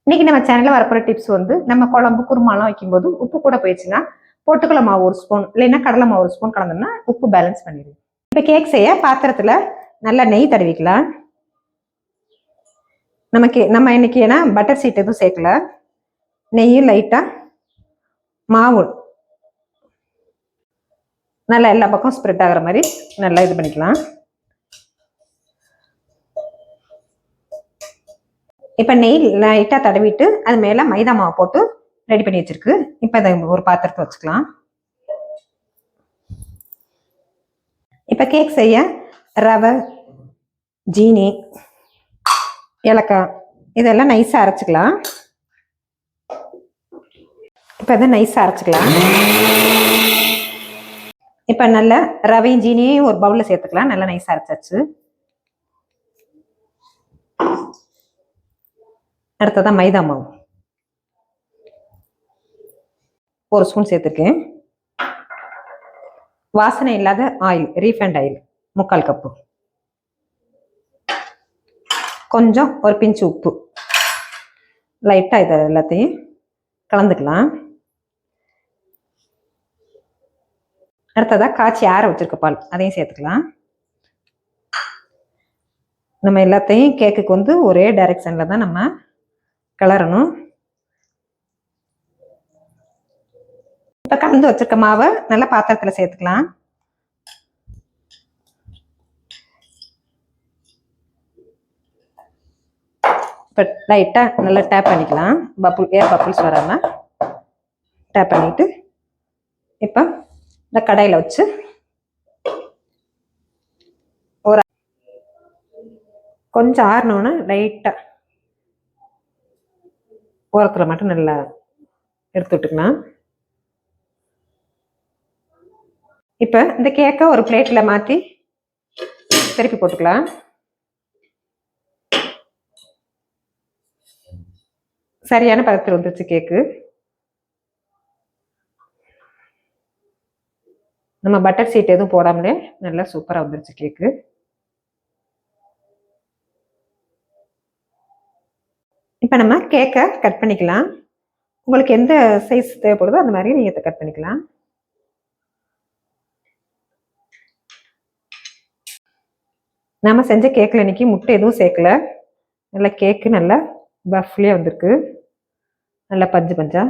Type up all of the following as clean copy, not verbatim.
இன்னைக்கு நம்ம சேனல்ல வரப்போற டிப்ஸ் வந்து நம்ம குழம்பு குருமாலாம் வைக்கும்போது உப்பு கூட போயிடுச்சுன்னா பொட்டுக்கடலை மாவு ஒரு ஸ்பூன் இல்லைன்னா கடலை மாவு ஒரு ஸ்பூன் கலந்தோம்னா உப்பு பேலன்ஸ் பண்ணிடுது. இப்போ கேக் செய்ய பாத்திரத்துல நல்லா நெய் தடவிக்கலாம். நம்ம இன்னைக்கு ஏன்னா பட்டர் சீட் எதுவும் சேர்க்கல, நெய்யும் லைட்டா மாவு நல்லா எல்லா பக்கம் ஸ்ப்ரெட் ஆகிற மாதிரி நல்லா இது பண்ணிக்கலாம். இப்போ நெய் லைட்டாக தடவிட்டு அது மேலே மைதா மாவு போட்டு ரெடி பண்ணி வச்சிருக்கு. இப்போ அதை ஒரு பாத்திரத்தை வச்சுக்கலாம். இப்போ கேக் செய்ய ரவை, ஜீனி, ஏலக்காய் இதெல்லாம் நைஸாக அரைச்சிக்கலாம். இப்போ இதை நைஸாக அரைச்சிக்கலாம். இப்போ நல்ல ரவையும் ஜீனியும் ஒரு பவுலில் சேர்த்துக்கலாம். நல்லா நைஸாக அரைச்சாச்சு. அடுத்ததான் மைதா மாவு ஒரு ஸ்பூன் சேர்த்துருக்கேன். வாசனை இல்லாத ஆயில், ரீஃபைண்ட் ஆயில் 3/4 கப்பு, கொஞ்சம் ஒரு பிஞ்சு உப்பு, லைட்டாக இதை எல்லாத்தையும் கலந்துக்கலாம். அடுத்ததாக காய்ச்சி ஆற வச்சிருக்க பால் அதையும் சேர்த்துக்கலாம். நம்ம எல்லாத்தையும் கேக்குக்கு வந்து ஒரே டைரக்ஷனில் தான் நம்ம கிளறணும். இப்போ கலந்து வச்சிருக்க மாவை நல்லா பாத்திரத்தில் சேர்த்துக்கலாம். இப்போ லைட்டாக நல்லா டேப் பண்ணிக்கலாம், ஏர் பப்புள்ஸ் வராமல் டேப் பண்ணிட்டு இப்போ இந்த கடாயில் வச்சு ஒரு கொஞ்சம் ஆறினோன்னா லைட்டாக ஓரத்தில் மட்டும் நல்லா எடுத்து விட்டுக்கலாம். இப்போ இந்த கேக்கை ஒரு பிளேட்டில் மாற்றி திருப்பி போட்டுக்கலாம். சரியான பதத்தில் வந்துருச்சு கேக்கு. நம்ம பட்டர் சீட் எதுவும் போடாமலே நல்லா சூப்பராக வந்துருச்சு கேக்கு. இப்போ நம்ம கேக்கை கட் பண்ணிக்கலாம். உங்களுக்கு எந்த சைஸ் தேவைப்படுதோ அந்த மாதிரி நீங்கள் கட் பண்ணிக்கலாம். நம்ம செஞ்ச கேக்கில் இன்னைக்கு முட்டை எதுவும் சேர்க்கல. நல்லா கேக்கு நல்லா பஃப்லியாக வந்திருக்கு, நல்லா பஞ்சு பஞ்சா.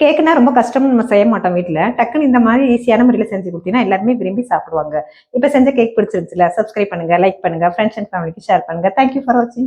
கேக்குனா ரொம்ப கஷ்டம்னு நம்ம செய்ய மாட்டோம் வீட்டில். டக்குன்னு இந்த மாதிரி ஈஸியான முறையில் செஞ்சு கொடுத்தீங்கன்னா எல்லாருமே விரும்பி சாப்பிடுவாங்க. இப்போ செஞ்ச கேக் பிடிச்சிருந்துச்சுல, சப்ஸ்கிரைப் பண்ணுங்க, லைக் பண்ணுங்க, ஃப்ரெண்ட்ஸ் அண்ட் ஃபேமிலிக்கு ஷேர் பண்ணுங்க. தேங்க்யூ ஃபார் வாட்சிங்.